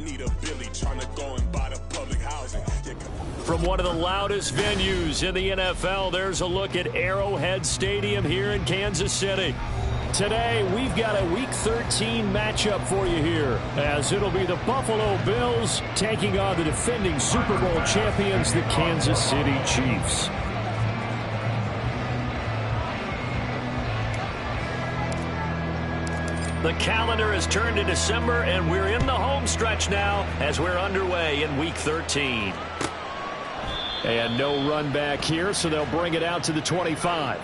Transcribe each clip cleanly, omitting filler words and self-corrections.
need a Billy trying to go and buy the public housing. From one of the loudest venues in the NFL, there's a look at Arrowhead Stadium here in Kansas City. Today, we've got a Week 13 matchup for you here, as it'll be the Buffalo Bills taking on the defending Super Bowl champions, the Kansas City Chiefs. The calendar has turned to December, and we're in the home stretch now as we're underway in Week 13. And no run back here, so they'll bring it out to the 25.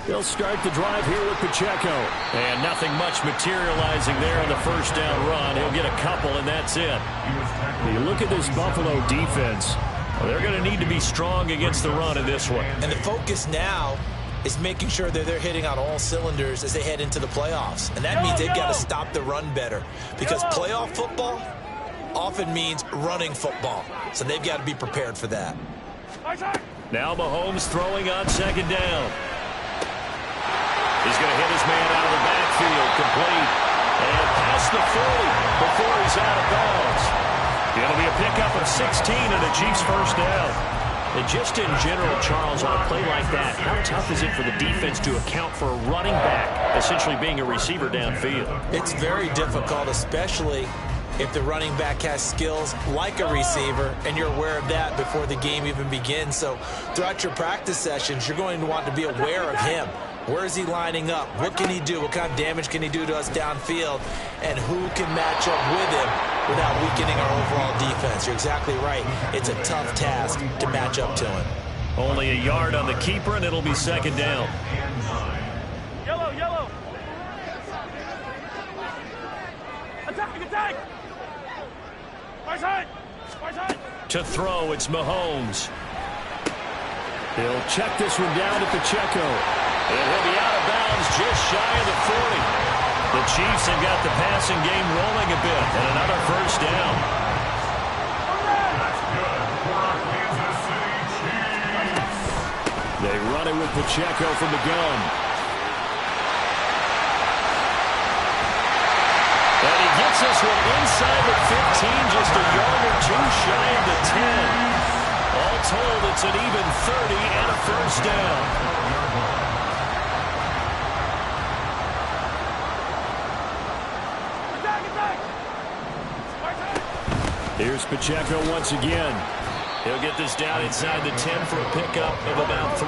They'll start the drive here with Pacheco. And nothing much materializing there on the first down run. He'll get a couple, and that's it. You look at this Buffalo defense. Well, they're going to need to be strong against the run in this one. And the focus now is making sure that they're hitting on all cylinders as they head into the playoffs. And that means they've got to stop the run better. Because playoff football often means running football. So they've got to be prepared for that. Now Mahomes throwing on second down. He's going to hit his man out of the backfield, complete. And past the 40 before he's out of bounds. It'll be a pickup of 16 and a Chiefs first down. And just in general, Charles, on a play like that, how tough is it for the defense to account for a running back essentially being a receiver downfield? It's very difficult, especially if the running back has skills like a receiver, and you're aware of that before the game even begins. So throughout your practice sessions, you're going to want to be aware of him. Where is he lining up? What can he do? What kind of damage can he do to us downfield? And who can match up with him without weakening our overall defense? You're exactly right. It's a tough task to match up to him. Only a yard on the keeper, and it'll be second down. Yellow, yellow. Attack, attack. Right side. Right side. To throw, it's Mahomes. He'll check this one down to Pacheco. And he'll be out of bounds just shy of the 40. The Chiefs have got the passing game rolling a bit, and another first down. That's good for our Kansas City Chiefs. They run it with Pacheco from the gun. And he gets this one inside the 15, just a yard or two shy of the 10. All told, it's an even 30 and a first down. Here's Pacheco once again. He'll get this down inside the 10 for a pickup of about 3.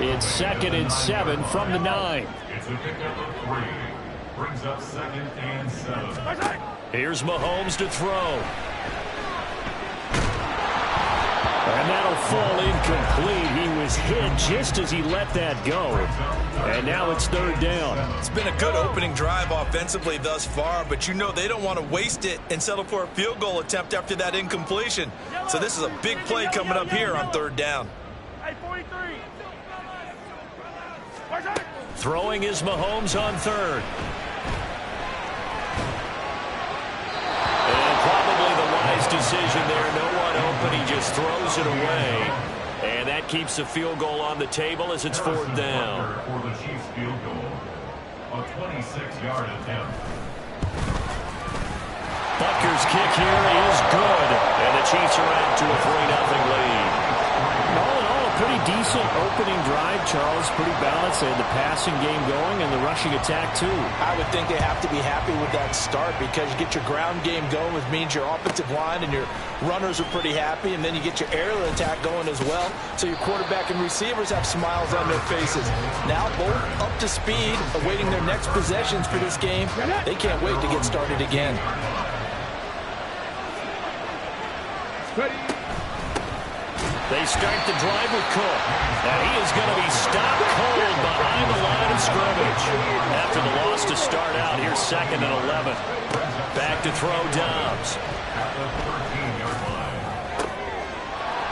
It's 2nd and 7 from the 9. It's a pickup of 3. Brings up 2nd and 7. Here's Mahomes to throw. And that'll fall incomplete. He was hit just as he let that go. And now it's 3rd down. It's been a good opening drive offensively thus far, but you know they don't want to waste it and settle for a field goal attempt after that incompletion. So this is a big play coming up here on 3rd down. Throwing is Mahomes on 3rd. And probably the wise decision there. No one open. He just throws it away. And that keeps the field goal on the table as it's 4th down. For the Chiefs field goal, a 26-yard attempt. Butker's kick here is good. And the Chiefs are out to a 3-0 lead. All in all, a pretty decent opening drive, Charles. Pretty balanced. They had the passing game going and the rushing attack, too. I would think they have to be happy with that start because you get your ground game going, which means your offensive line and your runners are pretty happy, and then you get your aerial attack going as well. So your quarterback and receivers have smiles on their faces. Now both up to speed, awaiting their next possessions for this game. They can't wait to get started again. They start the drive with Cook. Now he is going to be stopped cold behind the line of scrimmage. After the loss to start out, here's 2nd and 11. Back to throw Dobbs.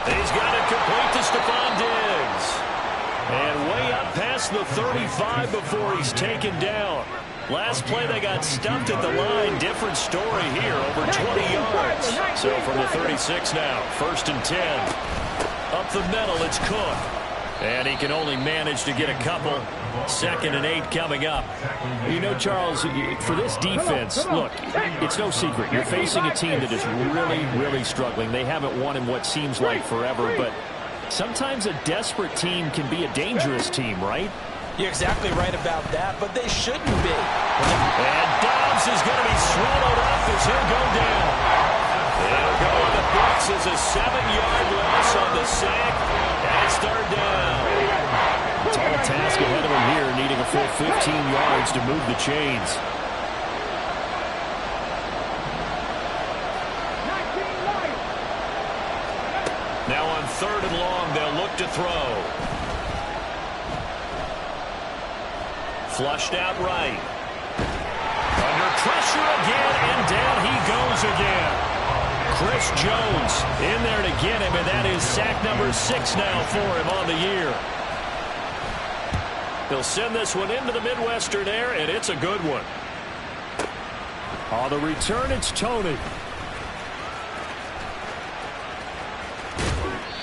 He's got it complete to Stephon Diggs. And way up past the 35 before he's taken down. Last play they got stumped at the line. Different story here, over 20 yards. So from the 36 now, 1st and 10. Up the middle, it's Cook. And he can only manage to get a couple. 2nd and 8 coming up. You know, Charles, for this defense, look, it's no secret. You're facing a team that is really, really struggling. They haven't won in what seems like forever, but sometimes a desperate team can be a dangerous team, right? You're exactly right about that, but they shouldn't be. And Dobbs is going to be swallowed up as he'll go down. They'll go in the books as a 7-yard loss on the sack. That's 3rd down. Tall task ahead of him here, needing a full 15 yards to move the chains. Now on 3rd and long, they'll look to throw. Flushed out right. Under pressure again, and down he goes again. Chris Jones in there to get him, and that is sack number 6 now for him on the year. He'll send this one into the Midwestern air, and it's a good one. On the return, it's Tony.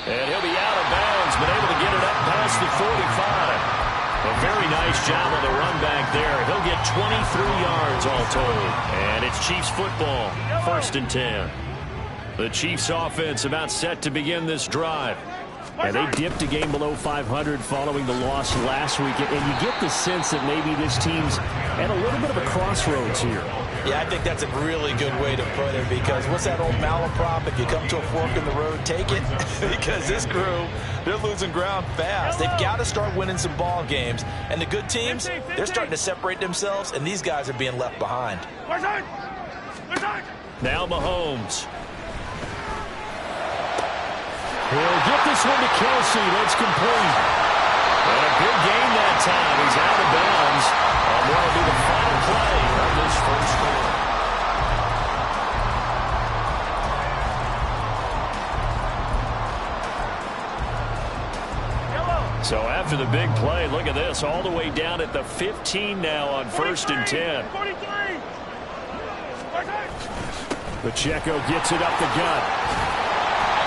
And he'll be out of bounds, but able to get it up past the 45. A very nice job on the run back there. He'll get 23 yards all told. And it's Chiefs football, 1st and 10. The Chiefs offense about set to begin this drive. And they dipped a game below 500 following the loss last week. And you get the sense that maybe this team's at a little bit of a crossroads here. Yeah, I think that's a really good way to put it, because what's that old malaprop? If you come to a fork in the road, take it. Because this crew, they're losing ground fast. They've got to start winning some ball games. And the good teams, they're starting to separate themselves, and these guys are being left behind. Now Mahomes. He'll get this one to Kelsey. That's complete. And a big gain that time. He's out of bounds. And that'll be the final play of this 1st quarter. So after the big play, look at this. All the way down at the 15 now on 1st and 10. Pacheco gets it up the gut.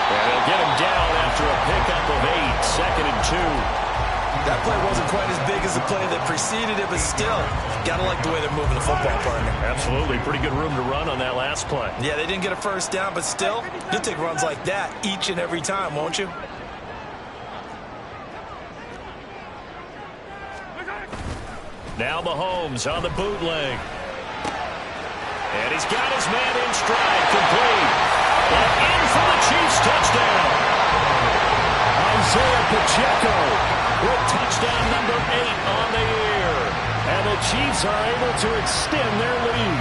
And they'll get him down after a pickup of 8. 2nd and 2. That play wasn't quite as big as the play that preceded it, but still, got to like the way they're moving the football, partner. Absolutely. Pretty good room to run on that last play. Yeah, they didn't get a 1st down, but still, you'll take runs like that each and every time, won't you? Now Mahomes on the bootleg. And he's got his man in stride, complete. And in for the Chiefs touchdown. Isaiah Pacheco with touchdown number 8 on the year. And the Chiefs are able to extend their lead.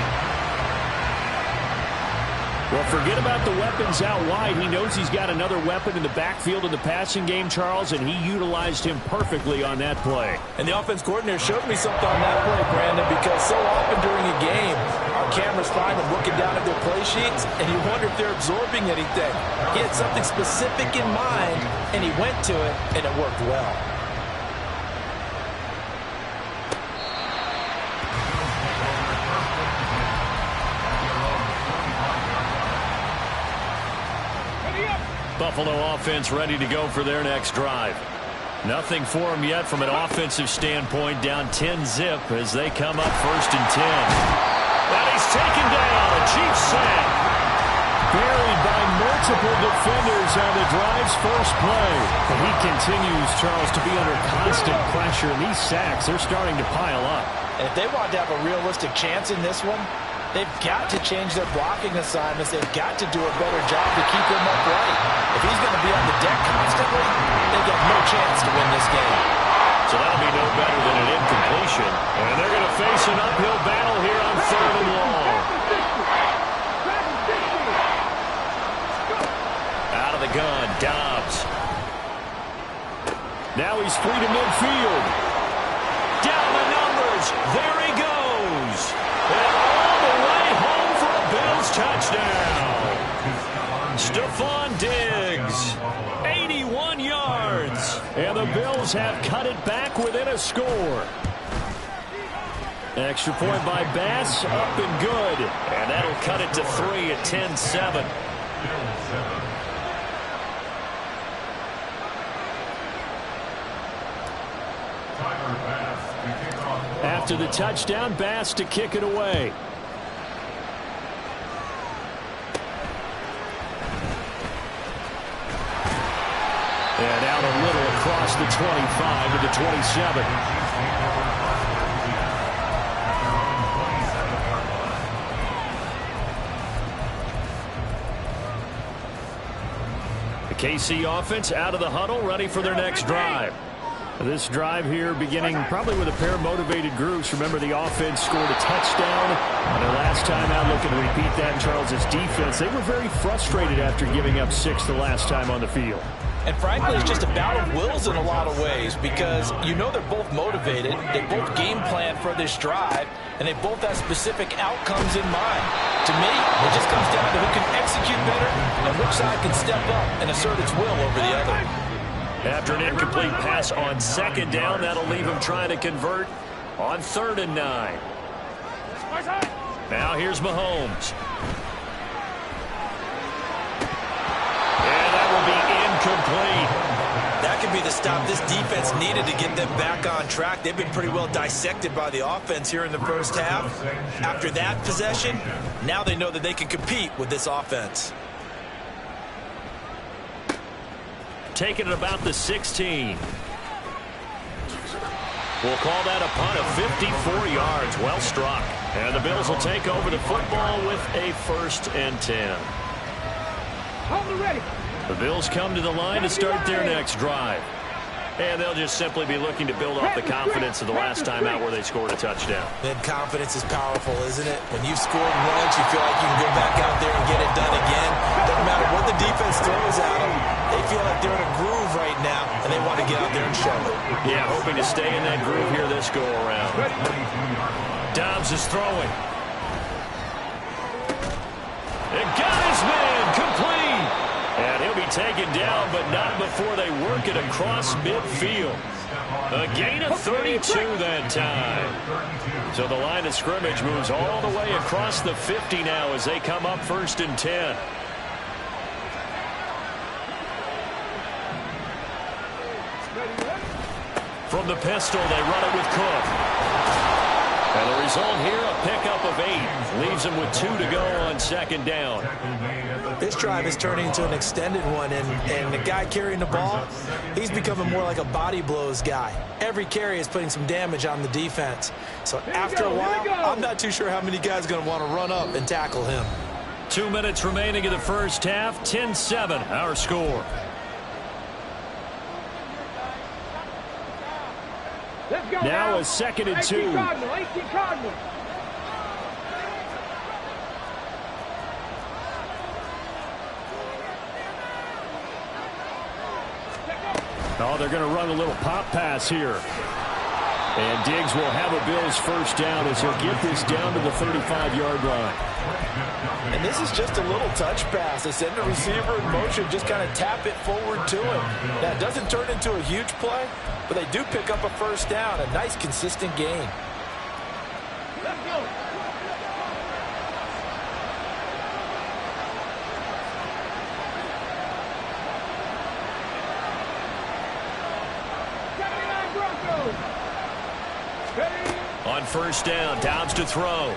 Well, forget about the weapons out wide. He knows he's got another weapon in the backfield in the passing game, Charles, and he utilized him perfectly on that play. And the offense coordinator showed me something on that play, Brandon, because so often during a game, our cameras find them looking down at their play sheets, and you wonder if they're absorbing anything. He had something specific in mind, and he went to it, and it worked well. Buffalo offense ready to go for their next drive. Nothing for them yet from an offensive standpoint, down 10-zip as they come up 1st and 10. And he's taken down, a Chiefs sack. Buried by multiple defenders on the drive's first play. And he continues, Charles, to be under constant pressure. And these sacks, they're starting to pile up. And if they want to have a realistic chance in this one, they've got to change their blocking assignments. They've got to do a better job to keep him upright. If he's going to be on the deck constantly, they get no chance to win this game. So that'll be no better than an incompletion. And they're going to face an uphill battle here on 3rd and long. Out of the gun, Dobbs. Now he's free to midfield. Down the numbers. There he goes. And all the way home for a Bills touchdown. Stephon Diggs, 81 yards. And the the Bills have cut it back within a score. Extra point by Bass, up and good. And that'll cut it to 3 at 10-7. After the touchdown, Bass to kick it away. And out a little across the 25 to the 27. The KC offense out of the huddle, ready for their next drive. This drive here beginning probably with a pair of motivated groups. Remember, the offense scored a touchdown on their last time out. Looking to repeat that. Charles's defense, they were very frustrated after giving up 6 the last time on the field. And frankly, it's just a battle of wills in a lot of ways because you know they're both motivated, they both game plan for this drive, and they both have specific outcomes in mind. To me, it just comes down to who can execute better and which side can step up and assert its will over the other. After an incomplete pass on second down, that'll leave him trying to convert on 3rd and 9. Now here's Mahomes. And that will be incomplete. That could be the stop this defense needed to get them back on track. They've been pretty well dissected by the offense here in the first half. After that possession, now they know that they can compete with this offense. Taking it about the 16. We'll call that a punt of 54 yards. Well struck. And the Bills will take over the football with a 1st and 10. The Bills come to the line to start their next drive. And they'll just simply be looking to build off the confidence of the last time out where they scored a touchdown. And confidence is powerful, isn't it? When you've scored once, you feel like you can go back out there and get it done again. Doesn't matter what the defense throws at them. They feel like they're in a groove right now, and they want to get out there and show it. Yeah, hoping to stay in that groove here this go-around. Dobbs is throwing. And got his man complete. And he'll be taken down, but not before they work it across midfield. A gain of 32 that time. So the line of scrimmage moves all the way across the 50 now as they come up 1st and 10. From the pistol, they run it with Cook. And the result here, a pickup of 8. Leaves them with 2 to go on 2nd down. This drive is turning into an extended one, and the guy carrying the ball, he's becoming more like a body blows guy. Every carry is putting some damage on the defense. So after a while, I'm not too sure how many guys are going to want to run up and tackle him. 2 minutes remaining in the first half. 10-7, our score. Now a 2nd and 2. Oh, they're going to run a little pop pass here. And Diggs will have a Bills 1st down as he'll get this down to the 35-yard line. And this is just a little touch pass. They send the receiver in motion, just kind of tap it forward to him. Now, it doesn't turn into a huge play, but they do pick up a 1st down, a nice, consistent gain. Let's go. On 1st down, Dobbs to throw.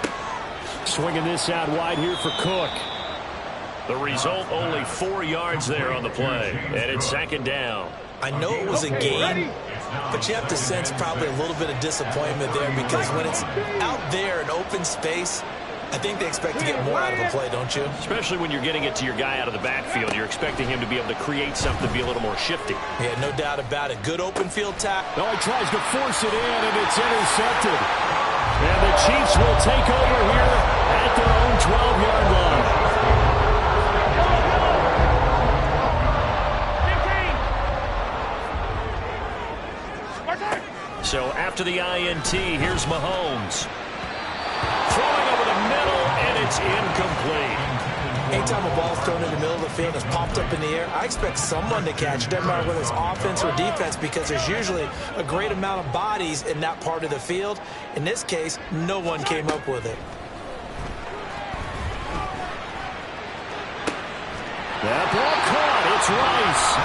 Swinging this out wide here for Cook. The result, only 4 yards there on the play. And it's 2nd down. I know it was a gain, but you have to sense probably a little bit of disappointment there because when it's out there in open space, I think they expect to get more out of a play, don't you? Especially when you're getting it to your guy out of the backfield. You're expecting him to be able to create something, be a little more shifty. Yeah, no doubt about it. Good open field tackle. No, he tries to force it in, and it's intercepted. And the Chiefs will take over here at their own 12-yard line. So after the INT, here's Mahomes. Throwing over the middle, and it's incomplete. Anytime a ball is thrown in the middle of the field and it's popped up in the air, I expect someone to catch it. Doesn't matter whether it's offense or defense, because there's usually a great amount of bodies in that part of the field. In this case, no one came up with it. That ball caught. It's Rice.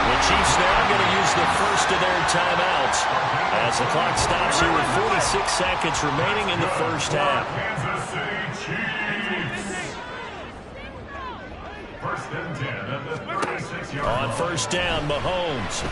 The Chiefs now going to use the first of their timeouts as the clock stops here with 46 seconds remaining in the first half. Kansas City Chiefs. First and 10 at the 36-yard line. On first down, Mahomes.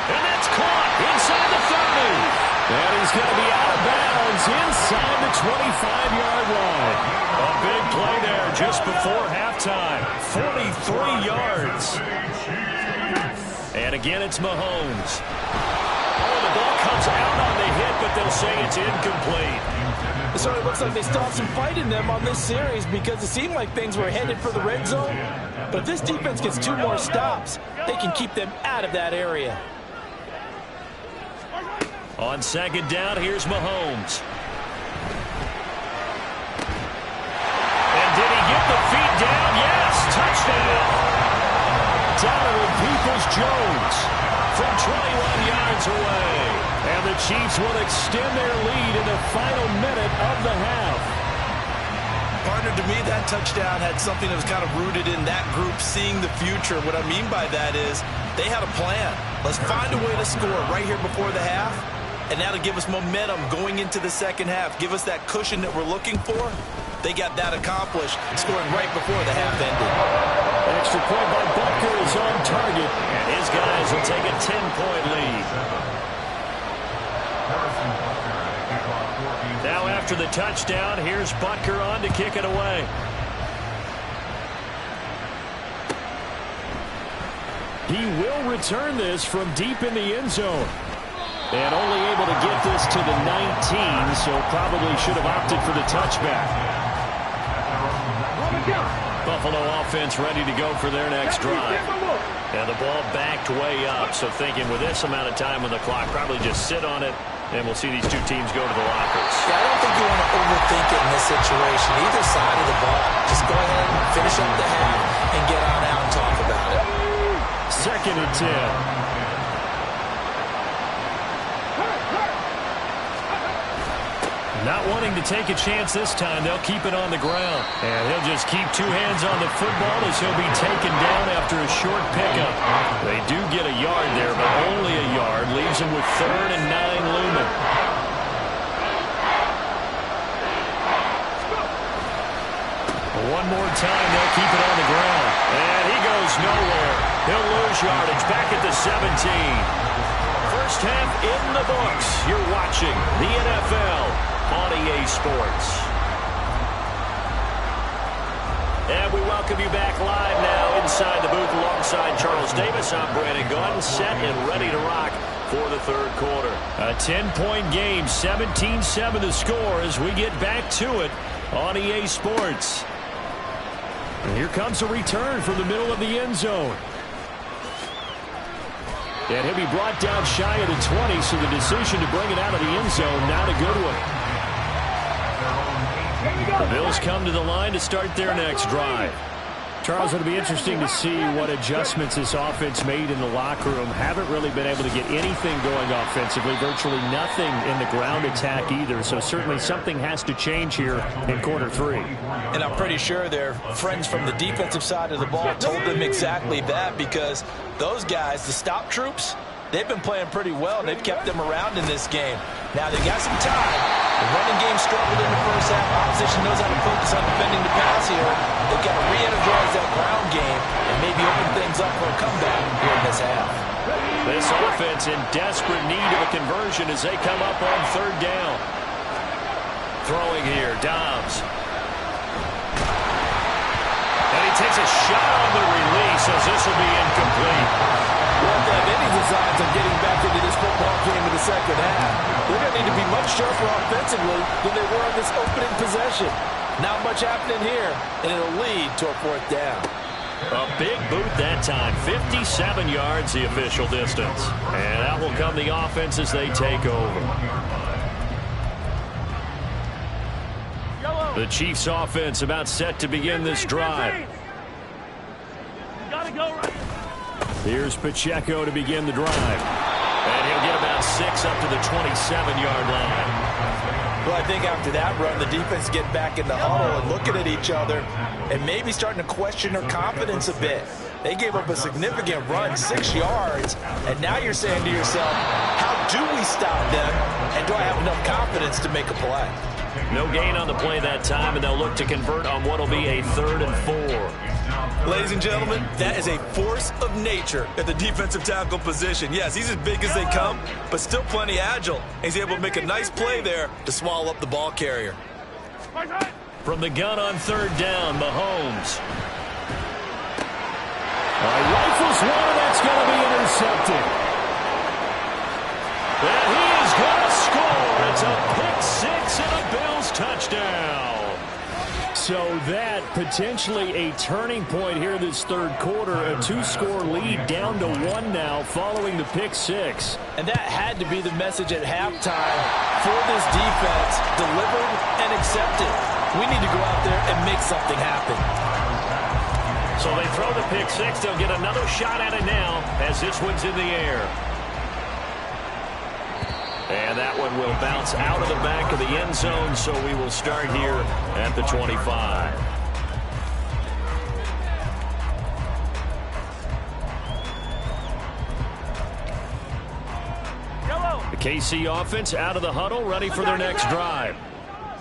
And that's caught inside the 30. And he's going to be out of bounds inside the 25-yard line. A big play there just before halftime. 43 yards. And again, it's Mahomes. Oh, the ball comes out on the hit, but they'll say it's incomplete. It certainly looks like they stopped some fight in them on this series, because it seemed like things were headed for the red zone. But if this defense gets 2 more stops, they can keep them out of that area. On second down, here's Mahomes. And did he get the feet down? Yes, touchdown. Donovan Peoples-Jones from 21 yards away. And the Chiefs will extend their lead in the final minute of the half. Partner, to me, that touchdown had something that was kind of rooted in that group seeing the future. What I mean by that is they had a plan. Let's find a way to score right here before the half, and that'll give us momentum going into the second half. Give us that cushion that we're looking for. They got that accomplished, scoring right before the half ended. An extra point by Butker is on target, and his guys will take a 10-point lead. Now after the touchdown, here's Butker on to kick it away. He will return this from deep in the end zone. And only able to get this to the 19, so probably should have opted for the touchback. Buffalo offense ready to go for their next drive. And the ball backed way up, so thinking with this amount of time on the clock, probably just sit on it, and we'll see these two teams go to the lockers. Yeah, I don't think you want to overthink it in this situation. Either side of the ball, just go ahead and finish up the half and get on out and talk about it. Second and 10. Not wanting to take a chance this time, they'll keep it on the ground. And he'll just keep 2 hands on the football as he'll be taken down after a short pickup. They do get a yard there, but only a yard. Leaves him with 3rd and 9 looming. One more time, they'll keep it on the ground. And he goes nowhere. He'll lose yardage back at the 17. First half in the books. You're watching the NFL on EA Sports. And we welcome you back live now inside the booth alongside Charles Davis. I'm Brandon Gunn, set and ready to rock for the third quarter. A 10-point game, 17-7 the score as we get back to it on EA Sports. And here comes a return from the middle of the end zone. And he'll be brought down shy of the 20, so the decision to bring it out of the end zone now to go to it. The Bills come to the line to start their next drive. Charles, it'll be interesting to see what adjustments this offense made in the locker room. Haven't really been able to get anything going offensively, virtually nothing in the ground attack either. So certainly something has to change here in quarter 3. And I'm pretty sure their friends from the defensive side of the ball told them exactly that, because those guys, the stop troops, they've been playing pretty well, and they've kept them around in this game. Now they got some time. The running game struggled in the first half. Opposition knows how to focus on defending the pass here. They've got to re-energize that ground game and maybe open things up for a comeback here in this half. This offense in desperate need of a conversion as they come up on 3rd down. Throwing here, Dobbs. And he takes a shot on the release as this will be incomplete. Well, if they have any designs on getting back into this football game in the second half, they're going to need to be much sharper offensively than they were on this opening possession. Not much happening here, and it'll lead to a 4th down. A big boot that time. 57 yards the official distance. And out will come the offense as they take over. The Chiefs offense about set to begin this drive. You gotta go right. Here's Pacheco to begin the drive. And he'll get about 6 up to the 27-yard line. Well, I think after that run, the defense get back in the huddle and looking at each other and maybe starting to question their confidence a bit. They gave up a significant run, 6 yards, and now you're saying to yourself, how do we stop them, and do I have enough confidence to make a play? No gain on the play that time, and they'll look to convert on what will be a 3rd and 4. Ladies and gentlemen, that is a force of nature at the defensive tackle position. Yes, he's as big as they come, but still plenty agile. He's able to make a nice play there to swallow up the ball carrier. From the gun on 3rd down, Mahomes. Rifles one, and that's going to be intercepted. And he is going to score. It's a pick 6 and a Bills touchdown. So that potentially a turning point here this 3rd quarter. A 2-score lead down to 1 now following the pick 6. And that had to be the message at halftime for this defense. Delivered and accepted. We need to go out there and make something happen. So they throw the pick 6. They'll get another shot at it now as this one's in the air. And that one will bounce out of the back of the end zone, so we will start here at the 25. The KC offense out of the huddle, ready for their next drive.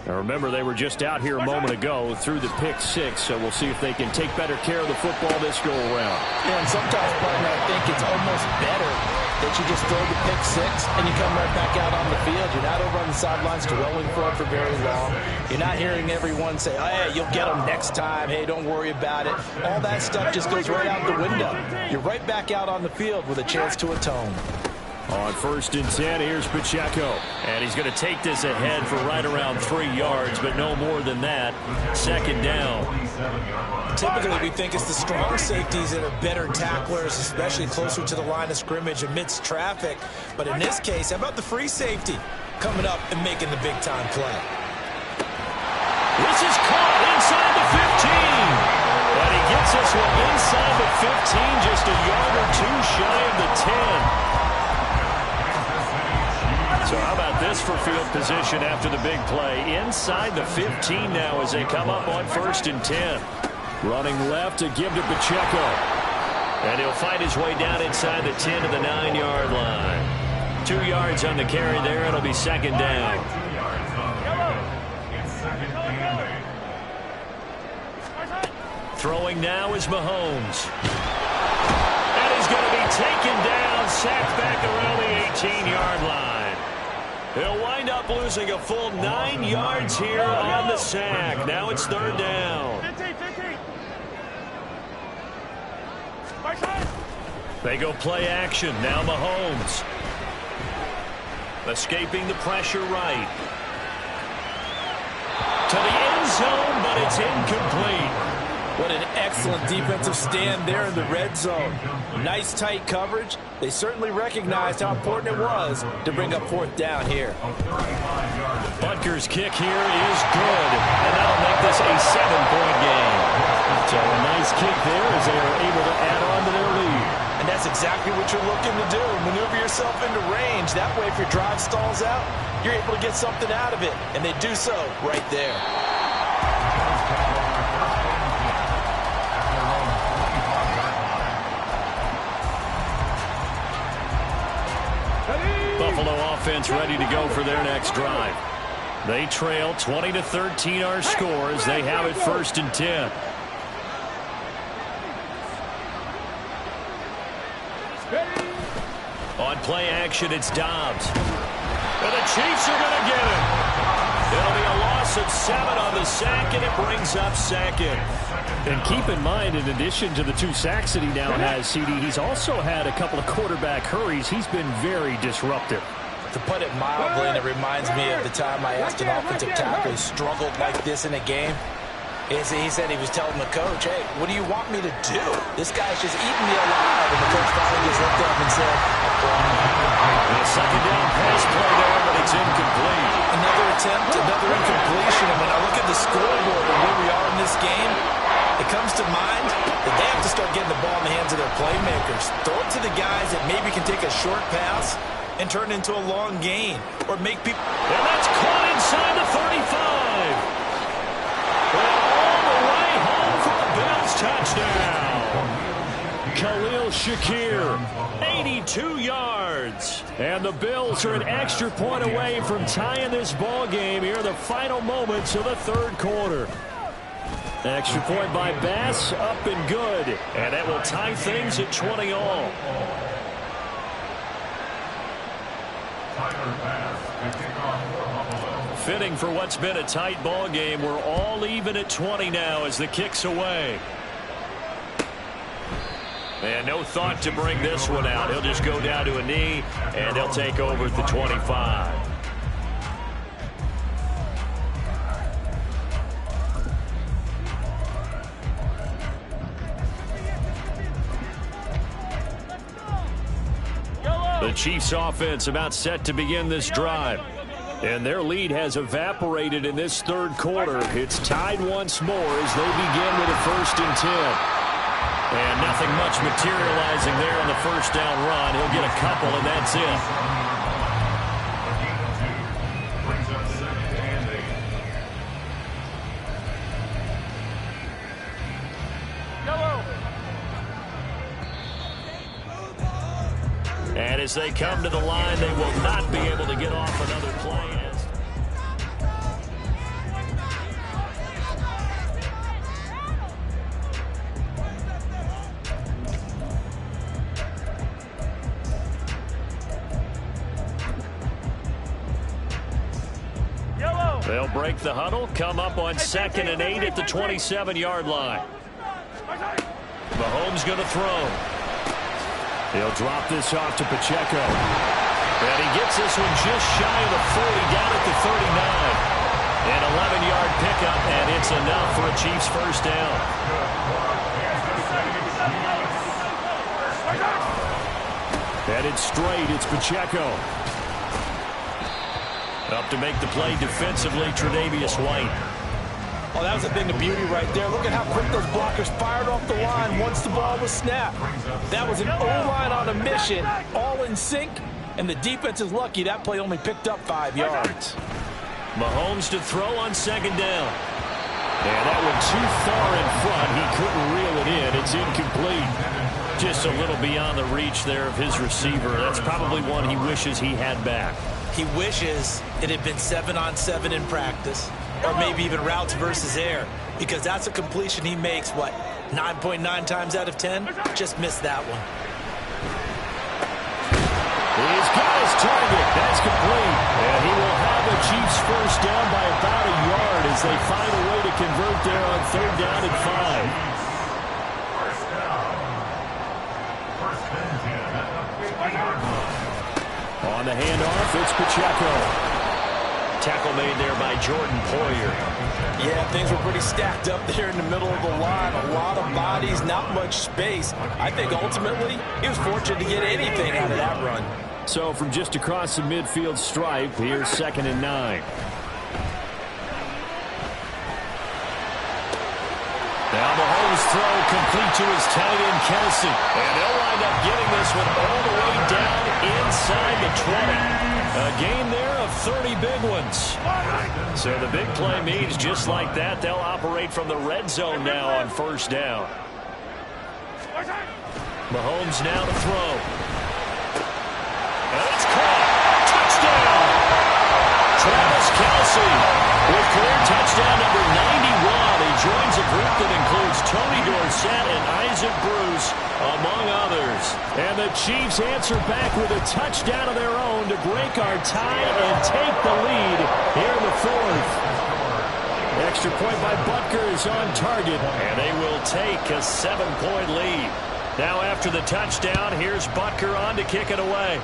Now remember, they were just out here a moment ago through the pick 6, so we'll see if they can take better care of the football this go-around. Yeah, and sometimes, partner, I think it's almost better that you just throw the pick 6 and you come right back out on the field. You're not over on the sidelines dwelling for it for very long. You're not hearing everyone say, oh, hey, you'll get them next time. Hey, don't worry about it. All that stuff just goes right out the window. You're right back out on the field with a chance to atone. On 1st and 10, here's Pacheco. And he's going to take this ahead for right around 3 yards, but no more than that. 2nd down. Typically, we think it's the strong safeties that are better tacklers, especially closer to the line of scrimmage amidst traffic. But in this case, how about the free safety coming up and making the big-time play? This is caught inside the 15. And he gets this one inside the 15, just a yard or 2 shy of the 10. So how about this for field position after the big play? Inside the 15 now as they come up on 1st and 10. Running left to give to Pacheco. And he'll fight his way down inside the 10 to the 9-yard line. 2 yards on the carry there. It'll be 2nd down. Throwing now is Mahomes. And he's going to be taken down, sacked back around the 18-yard line. He'll wind up losing a full 9 yards here on the sack. Now it's 3rd down. 15. They go play action. Now Mahomes. Escaping the pressure right. To the end zone, but it's incomplete. What an excellent defensive stand there in the red zone. Nice tight coverage. They certainly recognized how important it was to bring up 4th down here. Butker's kick here is good, and that'll make this a 7-point game. So a nice kick there as they are able to add on to their lead. And that's exactly what you're looking to do. Maneuver yourself into range. That way, if your drive stalls out, you're able to get something out of it. And they do so right there. Buffalo offense ready to go for their next drive. They trail 20-13 our scores. They have it 1st and 10. On play action, it's Dobbs. And the Chiefs are going to get it. It'll be a loss of 7 on the sack, and it brings up 2nd. And keep in mind, in addition to the 2 sacks that he now has, CD, he's also had a couple of quarterback hurries. He's been very disruptive. To put it mildly, and it reminds me of the time I asked an offensive tackle who struggled like this in a game. He said he was telling the coach, hey, what do you want me to do? This guy's just eating me alive. And the coach finally just looked up and said, the second down pass play there, but it's incomplete. Another attempt, another incompletion. And when I look at the scoreboard and where we are in this game, it comes to mind that they have to start getting the ball in the hands of their playmakers. Throw it to the guys that maybe can take a short pass and turn it into a long gain. Or make people... And that's caught inside the 35. All the way home for a Bills touchdown. Khalil Shakir, 82 yards. And the Bills are an extra point away from tying this ball game here in the final moments of the third quarter. Extra point by Bass, up and good. And that will tie things at 20 all. Fitting for what's been a tight ball game. We're all even at 20 now as the kick's away. And no thought to bring this one out. He'll just go down to a knee, and they'll take over at the 25. The Chiefs offense about set to begin this drive. And their lead has evaporated in this third quarter. It's tied once more as they begin with a 1st and 10. And nothing much materializing there on the first down run. He'll get a couple, and that's it. And as they come to the line, they will not be able to get off another play. They'll break the huddle, come up on 2nd and 8 at the 27-yard line. Mahomes going to throw. He'll drop this off to Pacheco. And he gets this one just shy of the 40, down at the 39. An 11-yard pickup, and it's enough for a Chiefs first down. Headed straight, it's Pacheco. Up to make the play defensively, Tre'Davious White. Oh, that was a thing of beauty right there. Look at how quick those blockers fired off the line once the ball was snapped. That was an O-line on a mission, all in sync, and the defense is lucky that play only picked up 5 yards. Mahomes to throw on 2nd down. And that one too far in front. He couldn't reel it in. It's incomplete. Just a little beyond the reach there of his receiver. That's probably one he wishes he had back. He wishes it had been 7-on-7 in practice, or maybe even routes versus air, because that's a completion he makes, what, 9.9 times out of 10? Just missed that one. He's got his target. That's complete. And he will have a Chiefs first down by about a yard as they find a way to convert there on 3rd down and 5. On the handoff, it's Pacheco. Tackle made there by Jordan Poyer. Yeah, things were pretty stacked up there in the middle of the line. A lot of bodies, not much space. I think ultimately he was fortunate to get anything out of that run. So from just across the midfield stripe, here's 2nd and 9. Now Mahomes throw complete to his tight end, Kelsey. And they'll wind up getting this one all the way down inside the 20. A game there of 30 big ones. So the big play means just like that, they'll operate from the red zone now on 1st down. Mahomes now to throw. And it's caught. Touchdown! Travis Kelsey with career touchdown number 91. He joins a group that includes Tony Dorsett and Isaac Bruce, among others. And the Chiefs answer back with a touchdown of their own to break our tie and take the lead here in the 4th. Extra point by Butker is on target, and they will take a 7-point lead. Now after the touchdown, here's Butker on to kick it away.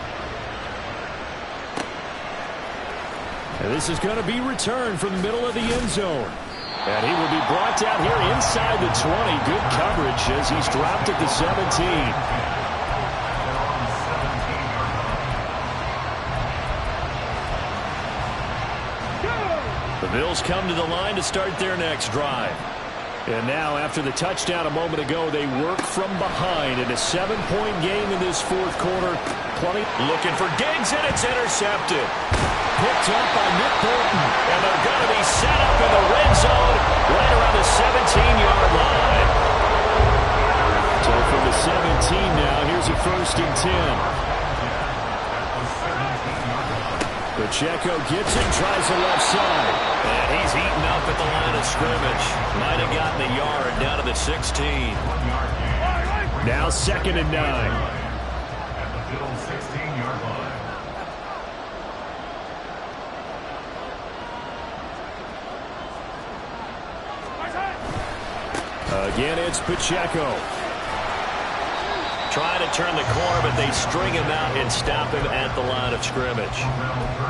And this is going to be returned from the middle of the end zone. And he will be brought down here inside the 20. Good coverage as he's dropped at the 17. The Bills come to the line to start their next drive. And now, after the touchdown a moment ago, they work from behind in a 7-point game in this fourth quarter. Looking for Diggs, and it's intercepted. Picked up by Nick Bolton. And they're going to be set up in the red zone right around the 17-yard line. So from the 17 now, here's a 1st and 10. Pacheco gets it, tries the left side. And he's eaten up at the line of scrimmage. Might have gotten a yard down to the 16. Now 2nd and 9. At the Bills' 16-yard line. Again, it's Pacheco. Trying to turn the corner, but they string him out and stop him at the line of scrimmage.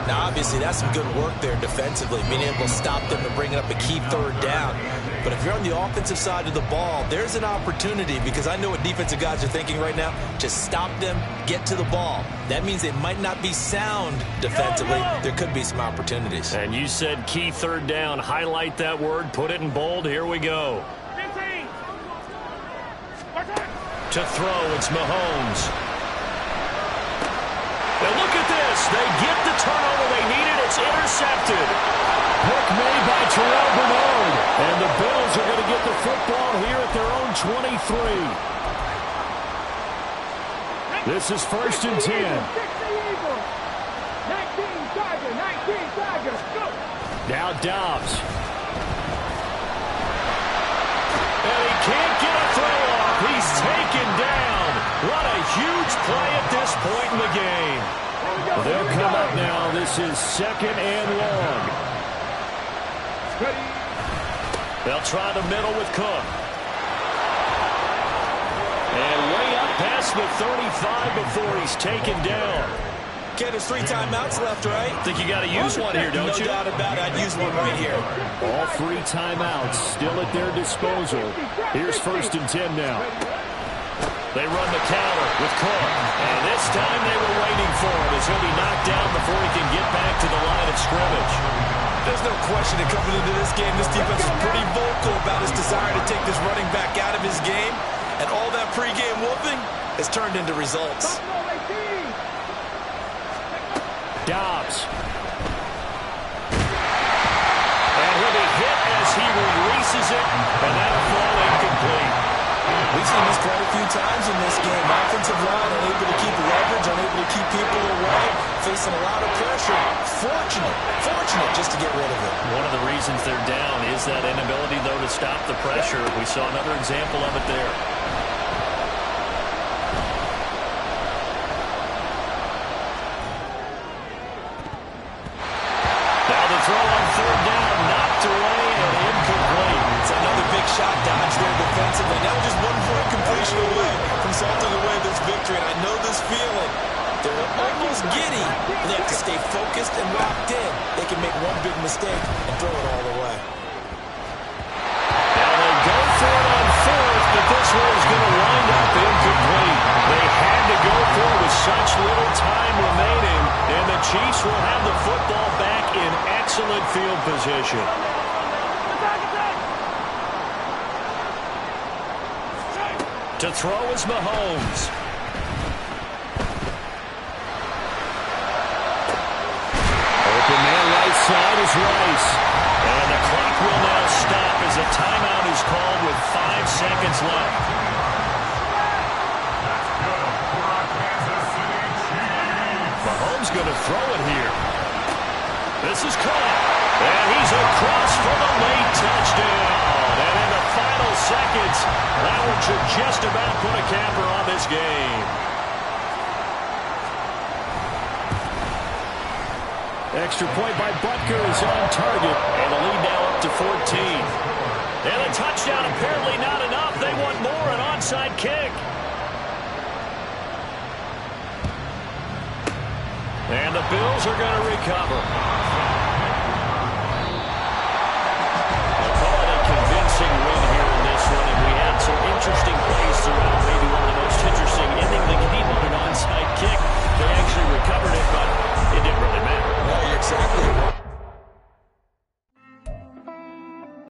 Now, obviously, that's some good work there defensively, being able to stop them and bring up a key 3rd down. But if you're on the offensive side of the ball, there's an opportunity, because I know what defensive guys are thinking right now. Just stop them, get to the ball. That means they might not be sound defensively. There could be some opportunities. And you said key 3rd down. Highlight that word, put it in bold. Here we go. To throw, it's Mahomes. And look at this. They get the turnover they needed. It's intercepted. Pick made by Terrell Bernard. And the Bills are going to get the football here at their own 23. This is 1st and 10. 19 Now Dobbs. And he can't get a throw off. He's taken down. What a huge play at this point in the game. Well, they'll come up now. This is 2nd and long. They'll try the middle with Cook. And way up past the 35 before he's taken down. Okay, there's 3 timeouts left, right? I think you got to use one here, don't you? No doubt about it. I'd use one right here. All 3 timeouts still at their disposal. Here's 1st and 10 now. They run the counter with Cook. And this time they were waiting for him as he'll be knocked down before he can get back to the line of scrimmage. There's no question that coming into this game, this defense is pretty vocal about his desire to take this running back out of his game. And all that pregame whooping has turned into results. Dobbs. And he'll be hit as he releases it, and that'll fall incomplete. We've seen this quite a few times in this game. Offensive line unable to keep leverage, unable to keep people away, facing a lot of pressure. Fortunate just to get rid of it. One of the reasons they're down is that inability, though, to stop the pressure. We saw another example of it there. Throw on 3rd down, knocked away and incomplete. It's another big shot dodge there defensively. Now just 1 point completion away from salting away this victory. And I know this feeling. They're almost giddy. They have to stay focused and locked in. They can make one big mistake and throw it all away. Now they go for it on 4th, but this one is going to wind up incomplete. They had to go for it with such little time remaining, and the Chiefs will have the football back in excellent field position. To throw is Mahomes. Open man right side is Rice. And the clock will now stop as a timeout is called with 5 seconds left. Mahomes going to throw it here. This is caught. And he's across for the late touchdown. And in the final seconds, that one should just about put a capper on this game. Extra point by Butker is on target. And the lead now up to 14. And a touchdown apparently not enough. They want more, an onside kick. And the Bills are going to recover.